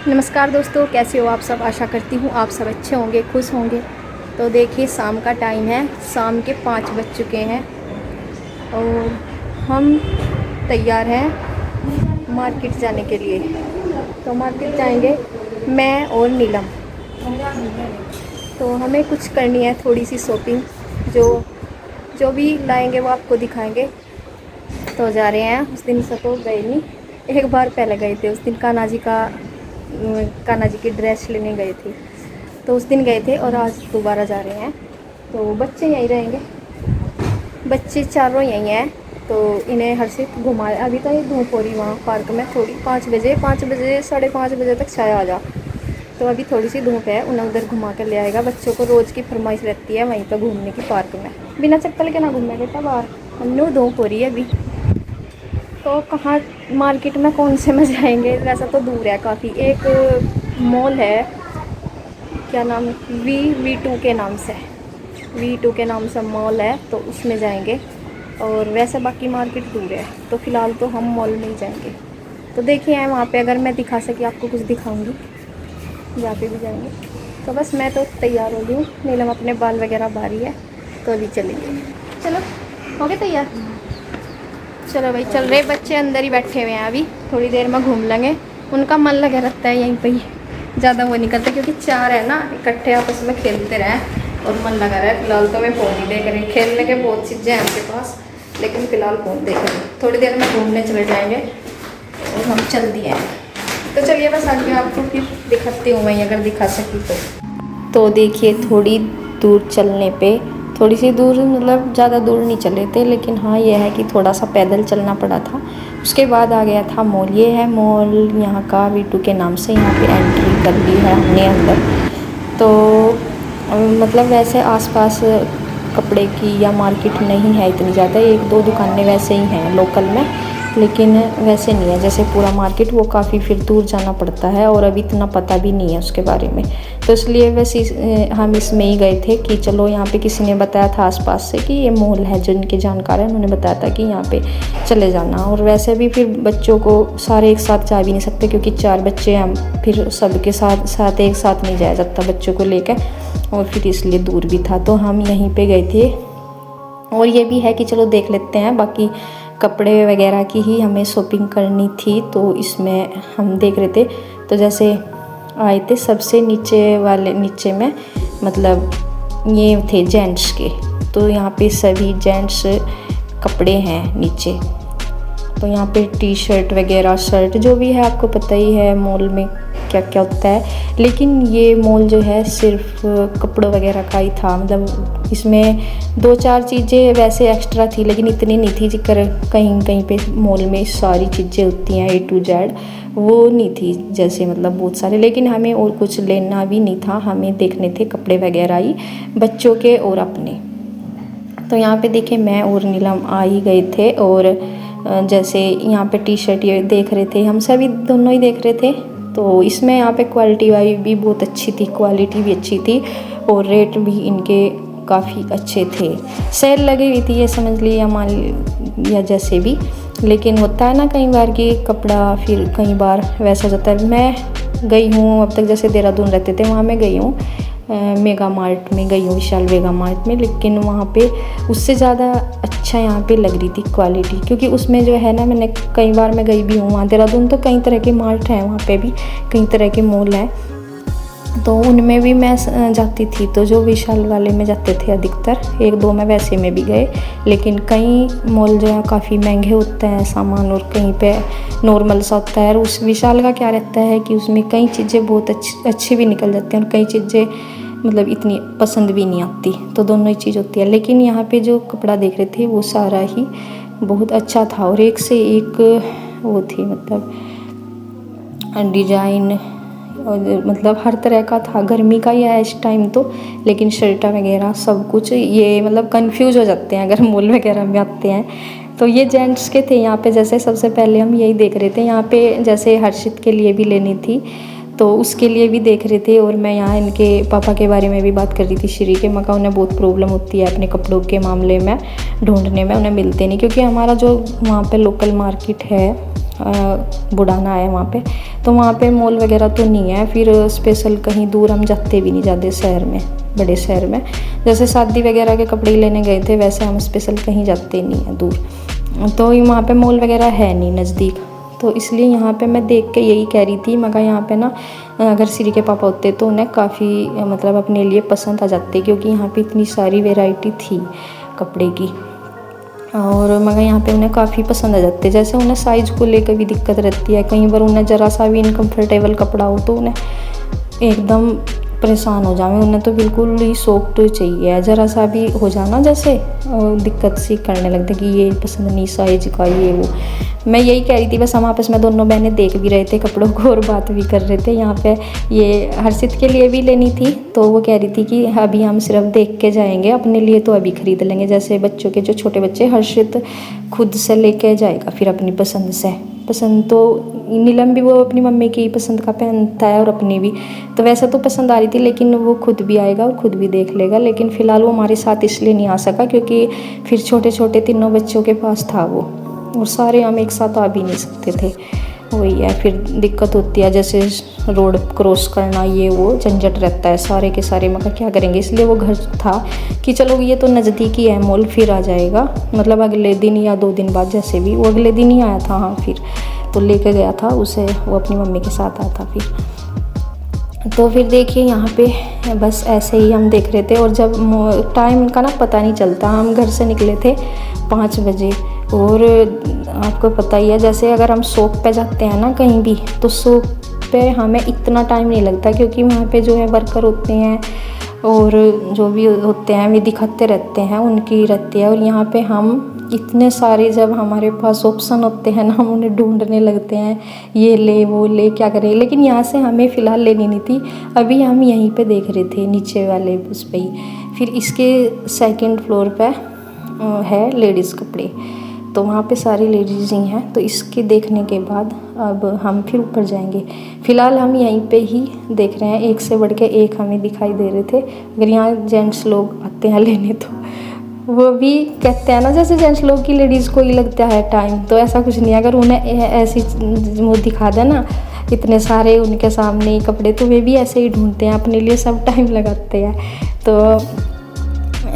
नमस्कार दोस्तों, कैसे हो आप सब। आशा करती हूँ आप सब अच्छे होंगे, खुश होंगे। तो देखिए शाम का टाइम है, शाम के 5 बज चुके हैं और हम तैयार हैं मार्केट जाने के लिए। तो मार्केट जाएंगे मैं और नीलम। तो हमें कुछ करनी है, थोड़ी सी शॉपिंग। जो जो भी लाएंगे वो आपको दिखाएंगे। तो जा रहे हैं। उस दिन से तो गए नहीं, एक बार पहले गए थे। उस दिन कान्हा जी की ड्रेस लेने गए थे, तो उस दिन गए थे और आज दोबारा जा रहे हैं। तो बच्चे यहीं रहेंगे, बच्चे चारों यहीं हैं। तो इन्हें हर से घुमाए। अभी तो ये धूप हो रही वहाँ पार्क में थोड़ी, 5 बजे 5:30 बजे तक छाया आ जा। तो अभी थोड़ी सी धूप है, उन्हें उधर घुमा कर ले आएगा। बच्चों को रोज़ की फरमाइश रहती है वहीं पर घूमने की, पार्क में। बिना चप्पल के ना घूमना बेटा बाहर, हमने धूप हो रही है अभी। तो कहाँ मार्केट में कौन से में जाएंगे, वैसा तो दूर है काफ़ी। एक मॉल है, क्या नाम, V2 के नाम से, V2 के नाम से मॉल है, तो उसमें जाएंगे। और वैसे बाकी मार्केट दूर है, तो फ़िलहाल तो हम मॉल में ही जाएंगे। तो देखिए वहाँ पे अगर मैं दिखा सकी आपको कुछ दिखाऊंगी, जहाँ पे भी जाएंगे। तो बस मैं तो तैयार हो गई हूँ, नीलम अपने बाल वगैरह बारी है, तो अभी चलेंगे। चलो हो गए तैयार, चलो भाई चल रहे। बच्चे अंदर ही बैठे हुए हैं, अभी थोड़ी देर में घूम लेंगे। उनका मन लगा रहता है यहीं पे ही, ज़्यादा वो नहीं करते, क्योंकि 4 है ना, इकट्ठे आपस में खेलते रहें और मन लगा रहा है। फिलहाल तो मैं फ़ोन ही देख रही, खेलने के बहुत चीज़ें हैं उनके पास, लेकिन फ़िलहाल फ़ोन देख रही। थोड़ी देर में घूमने चले जाएंगे और हम चल दिए हैं। तो चलिए बस आगे आपको फिर दिखाती हूँ वहीं, अगर दिखा सकी तो देखिए थोड़ी दूर चलने पे, थोड़ी सी दूर मतलब ज़्यादा दूर नहीं चले थे, लेकिन हाँ ये है कि थोड़ा सा पैदल चलना पड़ा था। उसके बाद आ गया था मॉल। ये है मॉल यहाँ का, V2 के नाम से। यहाँ पे एंट्री कर ली है हमने अंदर। तो मतलब वैसे आसपास कपड़े की या मार्केट नहीं है इतनी ज़्यादा, 1-2 दुकानें वैसे ही हैं लोकल में, लेकिन वैसे नहीं है जैसे पूरा मार्केट, वो काफ़ी फिर दूर जाना पड़ता है और अभी इतना पता भी नहीं है उसके बारे में। तो इसलिए वैसे हम इसमें ही गए थे कि चलो, यहाँ पे किसी ने बताया था आसपास से कि ये मॉल है, जो इनके जानकार है उन्होंने बताया था कि यहाँ पे चले जाना। और वैसे भी फिर बच्चों को सारे एक साथ जा भी नहीं सकते, क्योंकि 4 बच्चे हैं, फिर सबके साथ एक साथ नहीं जाया जाता बच्चों को लेकर, और फिर इसलिए दूर भी था। तो हम यहीं पर गए थे। और ये भी है कि चलो देख लेते हैं, बाकी कपड़े वगैरह की ही हमें शॉपिंग करनी थी, तो इसमें हम देख रहे थे। तो जैसे आए थे सबसे नीचे में, मतलब ये थे जेंट्स के, तो यहाँ पे सभी जेंट्स कपड़े हैं नीचे। तो यहाँ पे टी-शर्ट वगैरह, शर्ट, जो भी है आपको पता ही है मॉल में क्या क्या होता है। लेकिन ये मॉल जो है सिर्फ कपड़ों वगैरह का ही था, मतलब इसमें 2-4 चीज़ें वैसे एक्स्ट्रा थी, लेकिन इतनी नहीं थी जिक्र कहीं कहीं पे मॉल में सारी चीज़ें होती हैं A to Z, वो नहीं थी जैसे, मतलब बहुत सारे। लेकिन हमें और कुछ लेना भी नहीं था, हमें देखने थे कपड़े वगैरह ही, बच्चों के और अपने। तो यहाँ पे देखे मैं और नीलम आ ही गए थे। और जैसे यहाँ पे टी-शर्ट ये देख रहे थे, हम सभी दोनों ही देख रहे थे। तो इसमें यहाँ पे क्वालिटी वाली भी बहुत अच्छी थी, क्वालिटी भी अच्छी थी, और रेट भी इनके काफ़ी अच्छे थे। सेल लगी हुई थी, ये समझ लीजिए मान या जैसे भी। लेकिन होता है ना कई बार कि कपड़ा फिर कई बार वैसा हो जाता है। मैं गई हूँ अब तक, जैसे देहरादून रहते थे वहाँ मैं गई हूँ, मेगा मार्ट में गई हूँ, विशाल मेगा मार्ट में, लेकिन वहाँ पे उससे ज़्यादा अच्छा यहाँ पे लग रही थी क्वालिटी। क्योंकि उसमें जो है ना, मैंने कई बार मैं गई भी हूँ वहाँ देहरादून, तो कई तरह के मार्ट हैं वहाँ पे भी, कई तरह के मॉल हैं, तो उनमें भी मैं जाती थी। तो जो विशाल वाले में जाते थे अधिकतर, 1-2 में वैसे में भी गए। लेकिन कई मॉल जो है काफ़ी महंगे होते हैं सामान, और कहीं पे नॉर्मल सा होता है। और उस विशाल का क्या रहता है कि उसमें कई चीज़ें बहुत अच्छी भी निकल जाती हैं, और कई चीज़ें मतलब इतनी पसंद भी नहीं आती, तो दोनों ही चीज़ होती है। लेकिन यहाँ पे जो कपड़ा देख रहे थे वो सारा ही बहुत अच्छा था, और एक से एक वो थी, मतलब डिज़ाइन, और मतलब हर तरह का था। गर्मी का ही है इस टाइम तो, लेकिन शर्ट वगैरह सब कुछ, ये मतलब कंफ्यूज हो जाते हैं अगर मॉल वगैरह में आते हैं। तो ये जेंट्स के थे यहाँ पे। जैसे सबसे पहले हम यही देख रहे थे यहाँ पे, जैसे हर्षित के लिए भी लेनी थी, तो उसके लिए भी देख रहे थे। और मैं यहाँ इनके पापा के बारे में भी बात कर रही थी, श्री के। मैं कहा उन्हें बहुत प्रॉब्लम होती है अपने कपड़ों के मामले में, ढूंढने में, उन्हें मिलते नहीं, क्योंकि हमारा जो वहाँ पे लोकल मार्केट है बुढ़ाना है वहाँ पे, तो वहाँ पे मॉल वगैरह तो नहीं है। फिर स्पेशल कहीं दूर हम जाते भी नहीं ज़्यादा शहर में, बड़े शहर में। जैसे शादी वगैरह के कपड़े लेने गए थे वैसे हम स्पेशल कहीं जाते नहीं हैं दूर, तो वहाँ पे मॉल वगैरह है नहीं नज़दीक। तो इसलिए यहाँ पे मैं देख के यही कह रही थी, मगर यहाँ पे ना अगर श्री के पापा होते तो उन्हें काफ़ी मतलब अपने लिए पसंद आ जाते, क्योंकि यहाँ पे इतनी सारी वैरायटी थी कपड़े की, और मगर यहाँ पे उन्हें काफ़ी पसंद आ जाते। जैसे उन्हें साइज़ को लेकर भी दिक्कत रहती है, कई बार उन्हें ज़रा सा भी इनकम्फर्टेबल कपड़ा हो तो उन्हें एकदम परेशान हो जावे, उन्हें तो बिल्कुल ही सॉफ्ट चाहिए। ज़रा सा भी हो जाना जैसे दिक्कत सी करने लगते कि ये पसंद नहीं साइज का ये वो। मैं यही कह रही थी, बस हम आपस में दोनों बहनें देख भी रहे थे कपड़ों को और बात भी कर रहे थे। यहाँ पे ये हर्षित के लिए भी लेनी थी, तो वो कह रही थी कि अभी हम सिर्फ देख के जाएंगे, अपने लिए तो अभी ख़रीद लेंगे। जैसे बच्चों के जो छोटे बच्चे, हर्षित खुद से लेके जाएगा फिर अपनी पसंद से। पसंद तो नीलम भी वो अपनी मम्मी की पसंद का पहनता है और अपनी भी, तो वैसे तो पसंद आ रही थी, लेकिन वो खुद भी आएगा और खुद भी देख लेगा। लेकिन फ़िलहाल वो हमारे साथ इसलिए नहीं आ सका क्योंकि फिर छोटे छोटे तीनों बच्चों के पास था वो, और सारे हम एक साथ आ भी नहीं सकते थे। वही है, फिर दिक्कत होती है, जैसे रोड क्रॉस करना ये वो झंझट रहता है सारे के सारे, मगर क्या करेंगे। इसलिए वो घर था कि चलो ये तो नज़दीक ही है मॉल, फिर आ जाएगा, मतलब अगले दिन या 2 दिन बाद, जैसे भी वो अगले दिन ही आया था। हाँ, फिर तो लेके गया था उसे, वो अपनी मम्मी के साथ आया था फिर। तो फिर देखिए यहाँ पे बस ऐसे ही हम देख रहे थे, और जब टाइम का ना पता नहीं चलता। हम घर से निकले थे 5 बजे, और आपको पता ही है जैसे अगर हम शॉप पे जाते हैं ना कहीं भी, तो शॉप पे हमें इतना टाइम नहीं लगता, क्योंकि वहाँ पे जो है वर्कर होते हैं और जो भी होते हैं वे दिखाते रहते हैं, उनकी रहती है। और यहाँ पे हम इतने सारे जब हमारे पास ऑप्शन होते हैं ना, हम उन्हें ढूंढने लगते हैं, ये ले वो ले क्या करें। लेकिन यहाँ से हमें फ़िलहाल लेनी नहीं थी, अभी हम यहीं पे देख रहे थे नीचे वाले उस पर ही। फिर इसके 2nd फ्लोर पे है लेडीज़ कपड़े, तो वहाँ पे सारी लेडीज़ ही हैं। तो इसके देखने के बाद अब हम फिर ऊपर जाएंगे। फ़िलहाल हम यहीं पे ही देख रहे हैं, एक से बढ़ के एक हमें दिखाई दे रहे थे। अगर यहाँ जेंट्स लोग आते हैं लेने तो वो भी कहते हैं ना, जैसे जेंट्स लोग की लेडीज़ को ही लगता है टाइम, तो ऐसा कुछ नहीं है। अगर उन्हें ऐसी वो दिखा दे ना इतने सारे उनके सामने कपड़े, तो वे भी ऐसे ही ढूंढते हैं, अपने लिए सब टाइम लगाते हैं। तो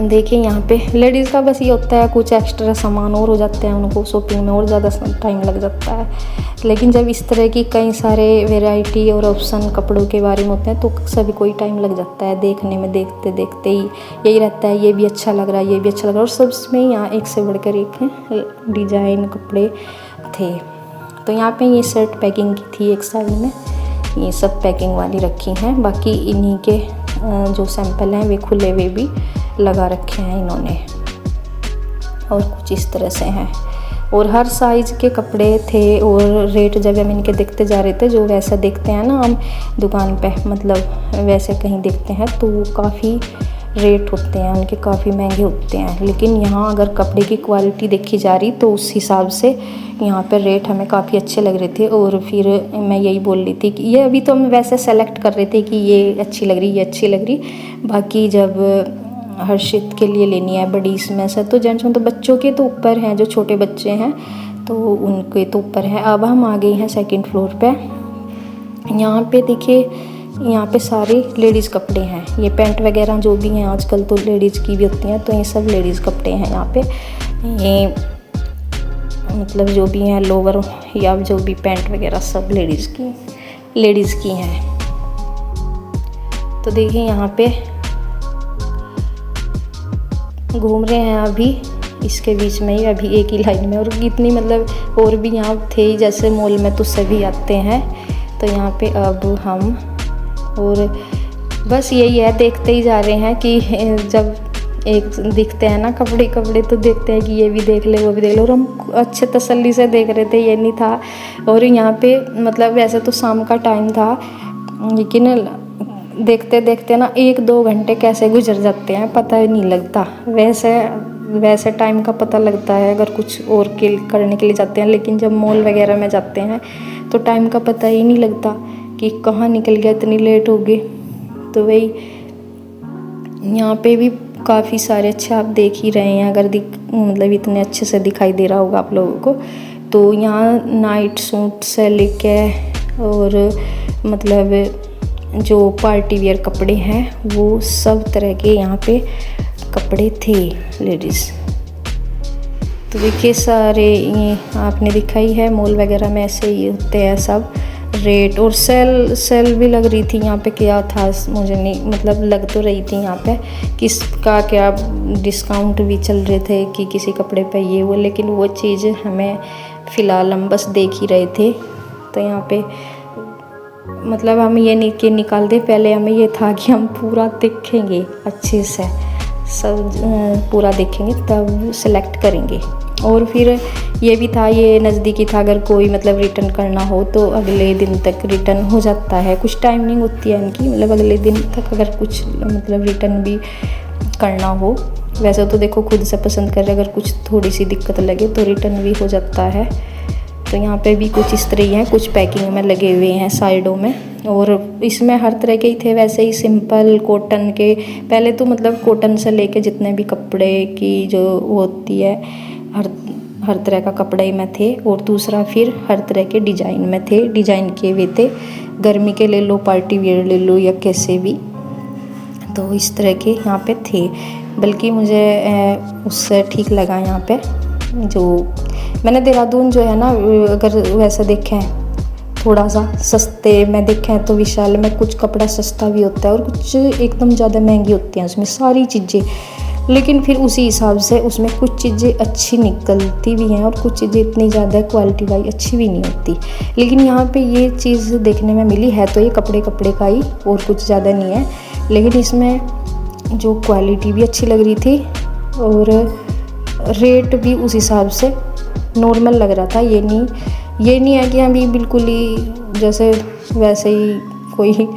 देखिए यहाँ पे लेडीज़ का बस ये होता है, कुछ एक्स्ट्रा सामान और हो जाते हैं, उनको शॉपिंग में और ज़्यादा टाइम लग जाता है। लेकिन जब इस तरह की कई सारे वैरायटी और ऑप्शन कपड़ों के बारे में होते हैं, तो सभी को ही टाइम लग जाता है देखने में, देखते देखते ही यही रहता है, ये भी अच्छा लग रहा है, ये भी अच्छा लग रहा है। और सब में यहाँ एक से बढ़कर एक डिजाइन कपड़े थे। तो यहाँ पे ये शर्ट पैकिंग की थी एक साइड में, ये सब पैकिंग वाली रखी हैं। बाकी इन्हीं के जो सैंपल हैं वे खुले हुए भी लगा रखे हैं इन्होंने, और कुछ इस तरह से हैं। और हर साइज़ के कपड़े थे, और रेट जब हम इनके देखते जा रहे थे, जो वैसा देखते हैं ना हम दुकान पे, मतलब वैसे कहीं देखते हैं तो वो काफ़ी रेट होते हैं उनके, काफ़ी महंगे होते हैं। लेकिन यहाँ अगर कपड़े की क्वालिटी देखी जा रही तो उस हिसाब से यहाँ पर रेट हमें काफ़ी अच्छे लग रहे थे। और फिर मैं यही बोल रही थी कि ये अभी तो हम वैसे सेलेक्ट कर रहे थे कि ये अच्छी लग रही, ये अच्छी लग रही। बाकी जब हर्षित के लिए लेनी है बड़ी इसमें से, तो जेंट्स में तो बच्चों के तो ऊपर हैं, जो छोटे बच्चे हैं तो उनके तो ऊपर है। अब हम आ गए हैं 2nd फ्लोर पे। यहाँ पे देखिए, यहाँ पे सारे लेडीज़ कपड़े हैं, ये पैंट वगैरह जो भी हैं आजकल तो लेडीज़ की भी होती हैं, तो ये सब लेडीज़ कपड़े हैं यहाँ पे। ये मतलब जो भी हैं लोवर या जो भी पैंट वगैरह सब लेडीज़ की हैं। तो देखिए यहाँ पे घूम रहे हैं अभी इसके बीच में ही, अभी एक ही लाइन में। और इतनी मतलब और भी यहाँ थे ही, जैसे मॉल में तो सभी आते हैं। तो यहाँ पे अब हम और बस यही है, देखते ही जा रहे हैं कि जब एक दिखते हैं ना कपड़े तो देखते हैं कि ये भी देख ले वो भी देख ले। और हम अच्छे तसल्ली से देख रहे थे, ये नहीं था। और यहाँ पे मतलब वैसे तो शाम का टाइम था, लेकिन देखते देखते ना 1-2 घंटे कैसे गुजर जाते हैं पता ही नहीं लगता। वैसे टाइम का पता लगता है अगर कुछ और करने के लिए जाते हैं, लेकिन जब मॉल वगैरह में जाते हैं तो टाइम का पता ही नहीं लगता कि कहाँ निकल गया, इतनी लेट हो गई। तो वही यहाँ पे भी काफ़ी सारे अच्छे आप देख ही रहे हैं, अगर मतलब इतने अच्छे से दिखाई दे रहा होगा आप लोगों को तो यहाँ नाइट सूट से लेके और मतलब जो पार्टी वियर कपड़े हैं वो सब तरह के यहाँ पे कपड़े थे लेडीज़। तो देखिए सारे ये आपने दिखा ही है, मॉल वगैरह में ऐसे ही होते हैं सब रेट। और सेल भी लग रही थी यहाँ पे, क्या था मुझे नहीं मतलब लग तो रही थी यहाँ पे किसका क्या डिस्काउंट भी चल रहे थे कि किसी कपड़े पे ये वो, लेकिन वो चीज़ हमें फ़िलहाल हम बस देख ही रहे थे। तो यहाँ पे मतलब हम ये नहीं कि निकाल दे, पहले हमें ये था कि हम पूरा देखेंगे अच्छे से, सब पूरा देखेंगे तब सेलेक्ट करेंगे। और फिर ये भी था, ये नज़दीकी था, अगर कोई मतलब रिटर्न करना हो तो अगले दिन तक रिटर्न हो जाता है, कुछ टाइमिंग होती है इनकी, मतलब अगले दिन तक अगर कुछ मतलब रिटर्न भी करना हो। वैसे तो देखो खुद से पसंद कर रहे, अगर कुछ थोड़ी सी दिक्कत लगे तो रिटर्न भी हो जाता है। तो यहाँ पे भी कुछ इस तरह ही हैं, कुछ पैकिंग में लगे हुए हैं साइडों में। और इसमें हर तरह के ही थे, वैसे ही सिंपल कॉटन के, पहले तो मतलब कॉटन से लेके जितने भी कपड़े की जो होती है हर तरह का कपड़े में थे। और दूसरा फिर हर तरह के डिज़ाइन में थे, डिज़ाइन किए हुए थे, गर्मी के ले लो, पार्टी वियर ले लो या कैसे भी। तो इस तरह के यहाँ पे थे, बल्कि मुझे उससे ठीक लगा यहाँ पे जो मैंने देहरादून जो है ना, अगर वैसे देखें थोड़ा सा सस्ते में देखें तो विशाल में कुछ कपड़ा सस्ता भी होता है और कुछ एकदम ज़्यादा महंगी होती हैं उसमें सारी चीज़ें, लेकिन फिर उसी हिसाब से उसमें कुछ चीज़ें अच्छी निकलती भी हैं और कुछ चीज़ें इतनी ज़्यादा क्वालिटी वाइज अच्छी भी नहीं होती। लेकिन यहाँ पे ये चीज़ देखने में मिली है, तो ये कपड़े का ही और कुछ ज़्यादा नहीं है, लेकिन इसमें जो क्वालिटी भी अच्छी लग रही थी और रेट भी उस हिसाब से नॉर्मल लग रहा था। ये नहीं है कि अभी बिल्कुल ही जैसे वैसे ही कोई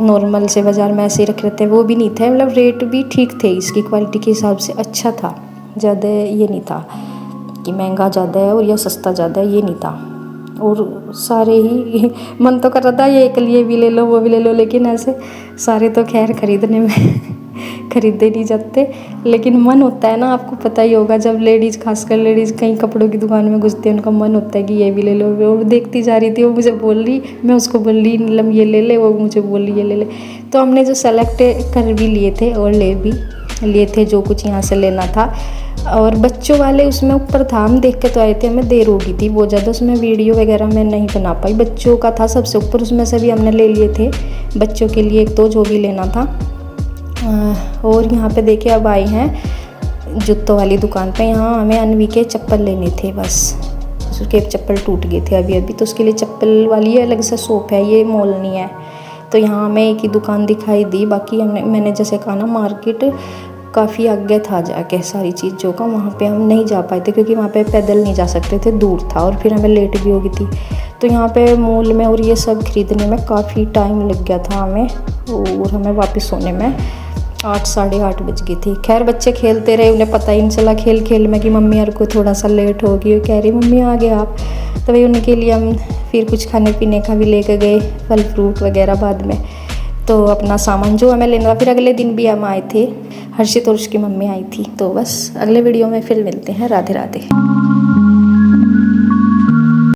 नॉर्मल से बाज़ार में ऐसे ही रख रहे थे, वो भी नहीं थे, मतलब रेट भी ठीक थे, इसकी क्वालिटी के हिसाब से अच्छा था, ज़्यादा ये नहीं था कि महंगा ज़्यादा है और या सस्ता ज़्यादा है, ये नहीं था। और सारे ही मन तो कर रहा था ये एक लिए भी ले लो वो भी ले लो, लेकिन ऐसे सारे तो खैर ख़रीदने में खरीदे नहीं जाते, लेकिन मन होता है ना, आपको पता ही होगा, जब लेडीज़ खासकर लेडीज़ कहीं कपड़ों की दुकान में घुसती है उनका मन होता है कि ये भी ले लो। वो देखती जा रही थी, वो मुझे बोल रही, मैं उसको बोल रही नीलम ये ले ले, वो मुझे बोल रही ये ले ले। तो हमने जो सेलेक्ट कर भी लिए थे और ले भी लिए थे जो कुछ यहाँ से लेना था। और बच्चों वाले उसमें ऊपर था, हम देख के तो आए थे, हमें देर हो गई थी बहुत ज़्यादा, उसमें वीडियो वगैरह मैं नहीं बना पाई। बच्चों का था सबसे ऊपर, उसमें से भी हमने ले लिए थे बच्चों के लिए एक दो जो भी लेना था। और यहाँ पे देखिए अब आए हैं जूतों वाली दुकान पे। यहाँ हमें अनवी के चप्पल लेने थे, बस उसके चप्पल टूट गए थे अभी तो उसके लिए चप्पल वाली अलग से शॉप है, ये मॉल नहीं है। तो यहाँ हमें एक ही दुकान दिखाई दी, बाकी मैंने जैसे कहा ना मार्केट काफ़ी आगे था जाके सारी चीज़ों का, वहाँ पे हम नहीं जा पाए थे क्योंकि वहाँ पे पैदल नहीं जा सकते थे, दूर था और फिर हमें लेट भी हो गई थी। तो यहाँ पे मॉल में और ये सब खरीदने में काफ़ी टाइम लग गया था हमें, और हमें वापस होने में 8 साढ़े 8 बज गई थी। खैर बच्चे खेलते रहे, उन्हें पता ही नहीं चला खेल में कि मम्मी यार को थोड़ा सा लेट हो गई, कह रही मम्मी आ गए आप। तो भाई उनके लिए हम फिर कुछ खाने पीने का भी लेकर गए, फल फ्रूट वगैरह बाद में। तो अपना सामान जो हमें लेना था, फिर अगले दिन भी हम आए थे, हर्षित और उसकी मम्मी आई थी। तो बस अगले वीडियो में फिर मिलते हैं, राधे राधे।